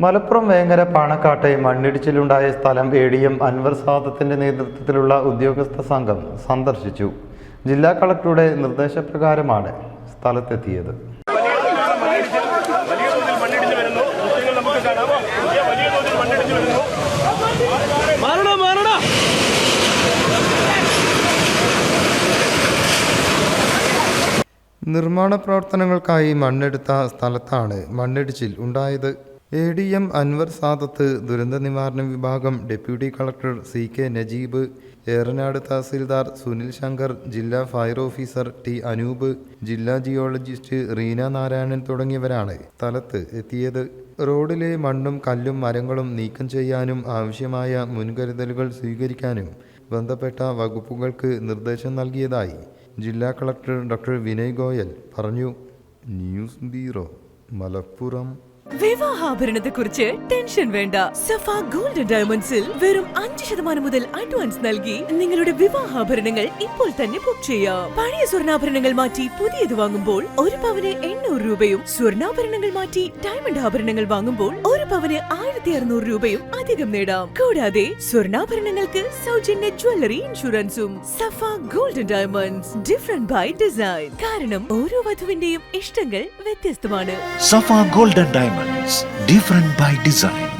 മലപ്പുറം വേങ്ങര പാണക്കാട്ടെ മണ്ണിടിച്ചിലുണ്ടായ സ്ഥലം ADM അൻവർ സാദത്തിന്റെ നേതൃത്വത്തിലുള്ള ഉദ്യോഗസ്ഥ സംഘം സന്ദർശിച്ചു. ജില്ലാ കളക്ടറുടെ നിർദ്ദേശപ്രകാരമാണ് സ്ഥലത്തെത്തിയത്. നിർമ്മാണ പ്രവർത്തനങ്ങൾക്കായി മണ്ണെടുത്ത സ്ഥലത്താണ് മണ്ണിടിച്ചിൽ ഉണ്ടായത്. ADM അൻവർ സാദത്ത്, ദുരന്ത നിവാരണ വിഭാഗം deputy collector CK Najeeb, Eranad tahsildar Sunil Shankar, ജില്ലാ ഫയർ ഓഫീസർ T അനൂപ്, ജില്ലാ ജിയോളജിസ്റ്റ് റീന നാരായണൻ തുടങ്ങിയവരാണ് സ്ഥലത്ത് എത്തിയത്. റോഡിലെ മണ്ണും കല്ലും മരങ്ങളും നീക്കം ചെയ്യാനും ആവശ്യമായ മുൻകരുതലുകൾ സ്വീകരിക്കാനും ബന്ധപ്പെട്ട വകുപ്പുകൾക്ക് നിർദ്ദേശം നൽകിയതായി ജില്ലാ കളക്ടർ ഡോക്ടർ വിനയ് ഗോയൽ പറഞ്ഞു. News bureau, Malappuram. വിവാഹാഭരണത്തെക്കുറിച്ച് ടെൻഷൻ വേണ്ട. സഫ ഗോൾഡ് ഡയമണ്ട്സിൽ വെറും 5% മുതൽ അഡ്വാൻസ് നൽകി നിങ്ങളുടെ വിവാഹാഭരണങ്ങൾ ഇപ്പോൾ തന്നെ ബുക്ക് ചെയ്യാം. പഴയ സ്വർണ്ണാഭരണങ്ങൾ മാറ്റി പുതിയത് വാങ്ങുമ്പോൾ 1 പവന് 800 രൂപയും, സ്വർണ്ണാഭരണങ്ങൾ മാറ്റി ഡയമണ്ട് ആഭരണങ്ങൾ വാങ്ങുമ്പോൾ 1 പവന് 1600 രൂപയും അധികം നേടാം. കൂടാതെ സ്വർണ്ണാഭരണങ്ങൾക്ക് സൗജന്യ ജ്വല്ലറി ഇൻഷുറൻസും. Safa gold diamonds, different by design. കാരണം ഓരോ വധുവിന്റെയും ഇഷ്ടങ്ങൾ വ്യത്യസ്തമാണ്. Safa Golden Diamonds, different by design.